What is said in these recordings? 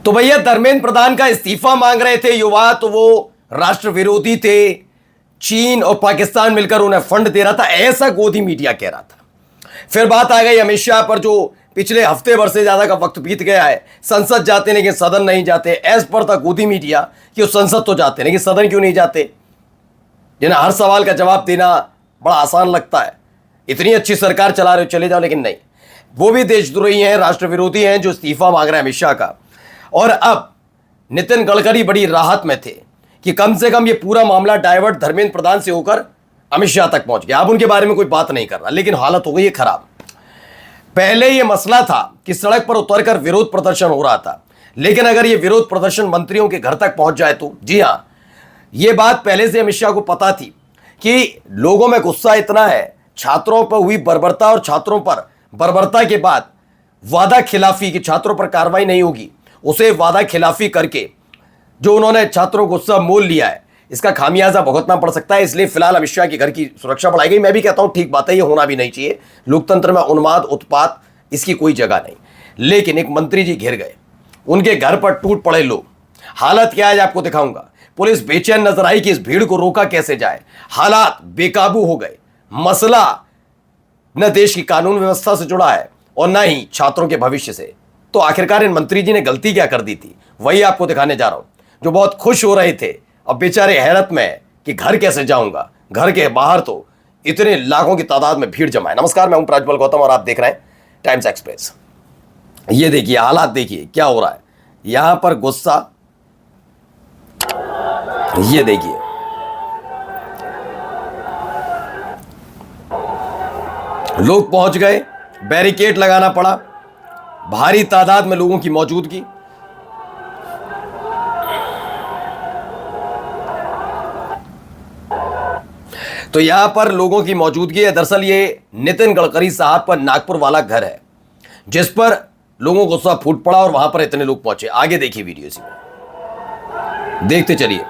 तो भैया धर्मेंद्र प्रधान का इस्तीफा मांग रहे थे युवा, तो वो राष्ट्र विरोधी थे, चीन और पाकिस्तान मिलकर उन्हें फंड दे रहा था, ऐसा गोदी मीडिया कह रहा था। फिर बात आ गई अमित शाह पर, जो पिछले हफ्ते भर से ज्यादा का वक्त बीत गया है, संसद जाते लेकिन सदन नहीं जाते। एज पर था गोदी मीडिया कि वो संसद तो जाते लेकिन सदन क्यों नहीं जाते, जिन्हें हर सवाल का जवाब देना बड़ा आसान लगता है। इतनी अच्छी सरकार चला रहे हो, चले जाओ, लेकिन नहीं, वो भी देशद्रोही हैं, राष्ट्र विरोधी हैं, जो इस्तीफा मांग रहे हैं अमित शाह का। और अब नितिन गडकरी बड़ी राहत में थे कि कम से कम ये पूरा मामला डाइवर्ट धर्मेंद्र प्रधान से होकर अमित शाह तक पहुंच गया। अब उनके बारे में कोई बात नहीं कर रहा, लेकिन हालत हो गई है खराब। पहले ये मसला था कि सड़क पर उतरकर विरोध प्रदर्शन हो रहा था, लेकिन अगर ये विरोध प्रदर्शन मंत्रियों के घर तक पहुंच जाए तो, जी हां, ये बात पहले से अमित शाह को पता थी कि लोगों में गुस्सा इतना है, छात्रों पर हुई बर्बरता और छात्रों पर बर्बरता के बाद वादा खिलाफी कि छात्रों पर कार्रवाई नहीं होगी, उसे वादा खिलाफी करके जो उन्होंने छात्रों को गुस्सा मोल लिया है, इसका खामियाजा भुगतना पड़ सकता है। इसलिए फिलहाल अमित शाह के घर की सुरक्षा बढ़ाई गई। मैं भी कहता हूं ठीक बात है, ये होना भी नहीं चाहिए। लोकतंत्र में उन्माद उत्पात इसकी कोई जगह नहीं। लेकिन एक मंत्री जी घिर गए, उनके घर पर टूट पड़े लोग। हालत क्या है आपको दिखाऊंगा। पुलिस बेचैन नजर आई कि इस भीड़ को रोका कैसे जाए। हालात बेकाबू हो गए। मसला न देश की कानून व्यवस्था से जुड़ा है और न ही छात्रों के भविष्य से। तो आखिरकार इन मंत्री जी ने गलती क्या कर दी थी, वही आपको दिखाने जा रहा हूं। जो बहुत खुश हो रहे थे, अब बेचारे हैरत में है कि घर कैसे जाऊंगा। घर के बाहर तो इतने लाखों की तादाद में भीड़ जमा है। नमस्कार, मैं हूं प्रज्वल गौतम और आप देख रहे हैं टाइम्स एक्सप्रेस। ये देखिए हालात, देखिए क्या हो रहा है यहां पर। गुस्सा, ये देखिए, लोग पहुंच गए, बैरिकेड लगाना पड़ा, भारी तादाद में लोगों की मौजूदगी। तो यहां पर लोगों की मौजूदगी है। दरअसल ये नितिन गडकरी साहब का नागपुर वाला घर है, जिस पर लोगों को गुस्सा फूट पड़ा और वहां पर इतने लोग पहुंचे। आगे देखिए वीडियो, इसी में देखते चलिए।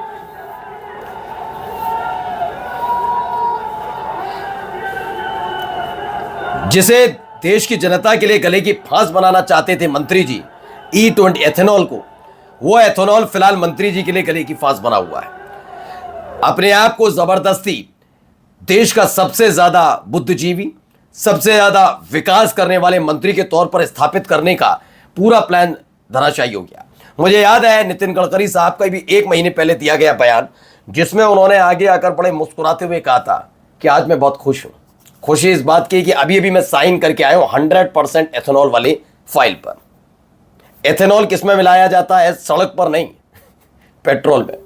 जिसे देश की जनता के लिए गले की फांस बनाना चाहते थे मंत्री जी, E20 एथेनॉल को, वो एथेनॉल फिलहाल मंत्री जी के लिए गले की फांस बना हुआ है। अपने आप को जबरदस्ती देश का सबसे ज्यादा बुद्धिजीवी, सबसे ज्यादा विकास करने वाले मंत्री के तौर पर स्थापित करने का पूरा प्लान धराशायी हो गया। मुझे याद है नितिन गडकरी साहब का भी 1 महीने पहले दिया गया बयान, जिसमें उन्होंने आगे आकर बड़े मुस्कुराते हुए कहा था कि आज मैं बहुत खुश हूं। खुशी इस बात की कि अभी अभी मैं साइन करके आया हूं 100% एथेनॉल वाली फाइल पर। एथेनॉल किसमें मिलाया जाता है? सड़क पर नहीं, पेट्रोल में।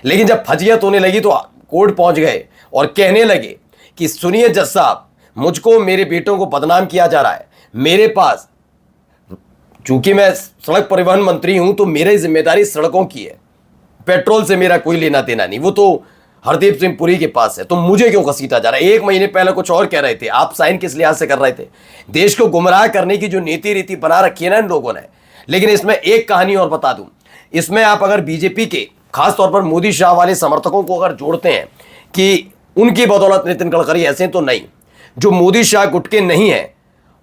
लेकिन जब फजियत होने लगी तो कोर्ट पहुंच गए और कहने लगे कि सुनिए जज साहब, मुझको, मेरे बेटों को बदनाम किया जा रहा है। मेरे पास, चूंकि मैं सड़क परिवहन मंत्री हूं, तो मेरी जिम्मेदारी सड़कों की है, पेट्रोल से मेरा कोई लेना देना नहीं, वो तो हरदीप सिंह पुरी के पास है। तो मुझे क्यों घसीटा जा रहा है? 1 महीने पहले कुछ और कह रहे थे, आप साइन किस लिहाज से कर रहे थे? देश को गुमराह करने की जो नीति रीति बना रखी है ना इन लोगों ने। लेकिन इसमें एक कहानी और बता दूं, इसमें आप अगर बीजेपी के खासतौर पर मोदी शाह वाले समर्थकों को अगर जोड़ते हैं कि उनकी बदौलत नितिन गडकरी ऐसे, तो नहीं। जो मोदी शाह गुट के नहीं है,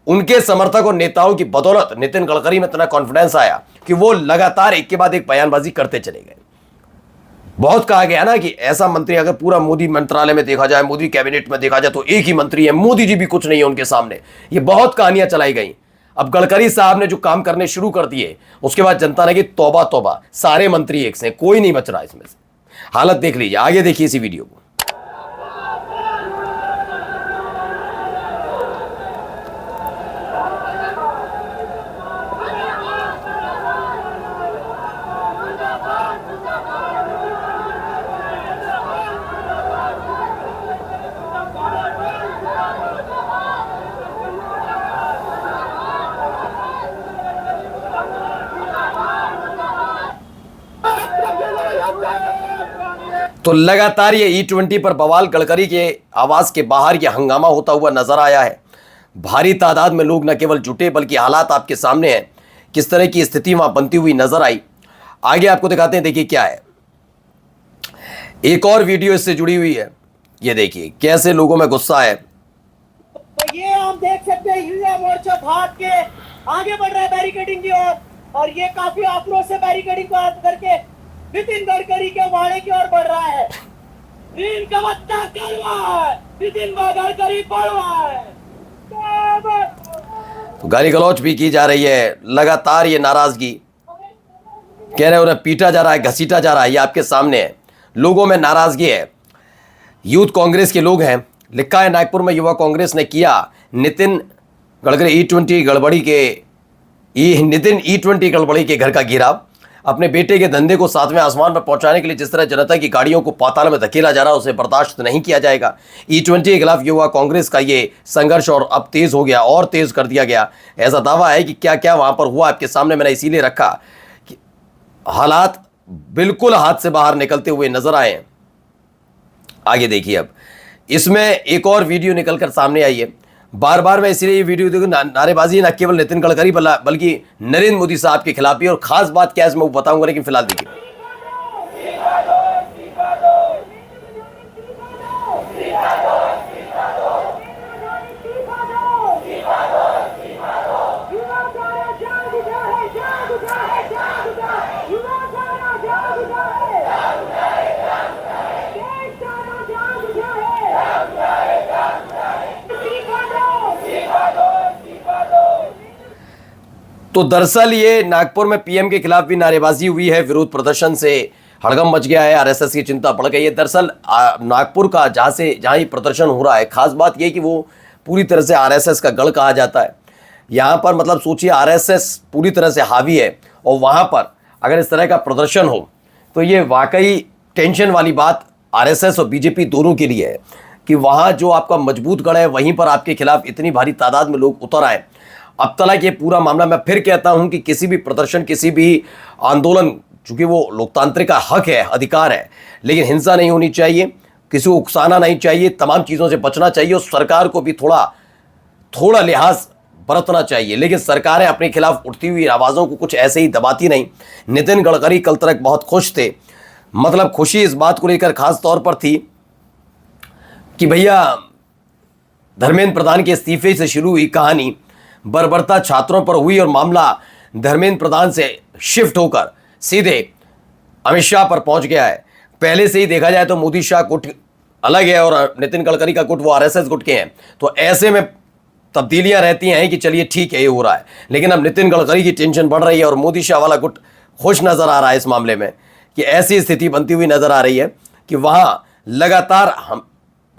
उनके समर्थक और नेताओं की बदौलत नितिन गडकरी में इतना कॉन्फिडेंस आया कि वो लगातार एक के बाद एक बयानबाजी करते चले गए। बहुत कहा गया ना कि ऐसा मंत्री, अगर पूरा मोदी मंत्रालय में देखा जाए, मोदी कैबिनेट में देखा जाए, तो एक ही मंत्री है, मोदी जी भी कुछ नहीं है उनके सामने। ये बहुत कहानियां चलाई गई। अब गडकरी साहब ने जो काम करने शुरू कर दिए, उसके बाद जनता ने कि तौबा तौबा, सारे मंत्री एक से, कोई नहीं बच रहा इसमें से। हालत देख लीजिए, आगे देखिए इसी वीडियो को। तो लगातार ये E20 पर बवाल, गडकरी के आवास के बाहर ये हंगामा होता हुआ नजर आया है। भारी तादाद में लोग न केवल जुटे, बल्कि हालात आपके सामने हैं, किस तरह की स्थिति वहां बनती हुई नजर आई। आगे आपको दिखाते हैं, देखिए क्या है। एक और वीडियो इससे जुड़ी हुई है, ये देखिए कैसे लोगों में गुस्सा है। तो ये हम देख सकते हैं, युवा मोर्चा भाग के आगे बढ़ रहा है बैरिकेडिंग की ओर। और ये काफी आक्रोश से बैरिकेडिंग को हद करके नितिन गडकरी के वाड़े की ओर बढ़ रहा है। इनका बच्चा कड़वा है, नितिन गडकरी कड़वा है। तो गाली गलौच भी की जा रही है, लगातार ये नाराजगी, कह रहे हैं उन्हें पीटा जा रहा है, घसीटा जा रहा है, ये आपके सामने है। लोगों में नाराजगी है, यूथ कांग्रेस के लोग हैं। लिखा है नागपुर में युवा कांग्रेस ने किया नितिन गडकरी E20 गड़बड़ी के घर का घेराव। अपने बेटे के धंधे को सातवें आसमान पर पहुंचाने के लिए जिस तरह जनता की गाड़ियों को पाताल में धकेला जा रहा है, उसे बर्दाश्त नहीं किया जाएगा। E20 के खिलाफ युवा कांग्रेस का ये संघर्ष और अब तेज हो गया और तेज कर दिया गया। ऐसा दावा है कि क्या क्या वहां पर हुआ आपके सामने मैंने इसीलिए रखा कि हालात बिल्कुल हाथ से बाहर निकलते हुए नजर आए। आगे देखिए, अब इसमें एक और वीडियो निकलकर सामने आई है। बार बार मैं इसलिए ये वीडियो देखूं, नारेबाजी न केवल नितिन गडकरी बल्कि नरेंद्र मोदी साहब के खिलाफ भी। और खास बात क्या है इसमें वो बताऊंगा, लेकिन फिलहाल देखिए। तो दरअसल ये नागपुर में पीएम के खिलाफ भी नारेबाजी हुई है, विरोध प्रदर्शन से हड़कंप मच गया है, आरएसएस की चिंता बढ़ गई है। दरअसल नागपुर का जहां ये प्रदर्शन हो रहा है, खास बात ये कि वो पूरी तरह से आरएसएस का गढ़ कहा जाता है। यहाँ पर मतलब सोचिए आरएसएस पूरी तरह से हावी है, और वहाँ पर अगर इस तरह का प्रदर्शन हो तो ये वाकई टेंशन वाली बात आरएसएस और बीजेपी दोनों के लिए है कि वहाँ जो आपका मजबूत गढ़ है वहीं पर आपके खिलाफ इतनी भारी तादाद में लोग उतर आए। अब तक ये पूरा मामला, मैं फिर कहता हूं कि किसी भी प्रदर्शन, किसी भी आंदोलन, चूंकि वो लोकतंत्र का हक है, अधिकार है, लेकिन हिंसा नहीं होनी चाहिए, किसी को उकसाना नहीं चाहिए, तमाम चीज़ों से बचना चाहिए, और सरकार को भी थोड़ा लिहाज बरतना चाहिए। लेकिन सरकारें अपने खिलाफ उठती हुई आवाज़ों को कुछ ऐसे ही दबाती नहीं। नितिन गडकरी कल तक बहुत खुश थे, मतलब खुशी इस बात को लेकर खास तौर पर थी कि भैया धर्मेंद्र प्रधान के इस्तीफे से शुरू हुई कहानी बर्बरता छात्रों पर हुई, और मामला धर्मेंद्र प्रधान से शिफ्ट होकर सीधे अमित शाह पर पहुंच गया है। पहले से ही देखा जाए तो मोदी शाह गुट अलग है और नितिन गडकरी का गुट वो आरएसएस गुट के हैं, तो ऐसे में तब्दीलियां रहती हैं कि चलिए ठीक है ये हो रहा है। लेकिन अब नितिन गडकरी की टेंशन बढ़ रही है और मोदी शाह वाला गुट खुश नजर आ रहा है इस मामले में, कि ऐसी स्थिति बनती हुई नजर आ रही है कि वहां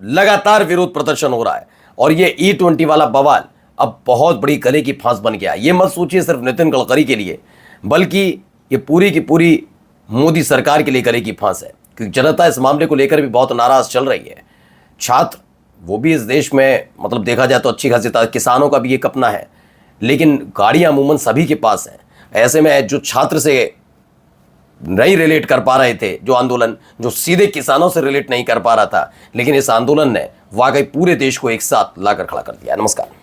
लगातार विरोध प्रदर्शन हो रहा है। और ये E20 वाला बवाल अब बहुत बड़ी गले की फांस बन गया। ये मत सोचिए सिर्फ नितिन गडकरी के लिए, बल्कि ये पूरी की पूरी मोदी सरकार के लिए गले की फांस है, क्योंकि जनता इस मामले को लेकर भी बहुत नाराज चल रही है। छात्र वो भी इस देश में मतलब देखा जाए तो अच्छी खासी किसानों का भी एक अपना है, लेकिन गाड़ियां अमूमन सभी के पास हैं। ऐसे में जो छात्र से नहीं रिलेट कर पा रहे थे, जो आंदोलन जो सीधे किसानों से रिलेट नहीं कर पा रहा था, लेकिन इस आंदोलन ने वाकई पूरे देश को एक साथ लाकर खड़ा कर दिया। नमस्कार।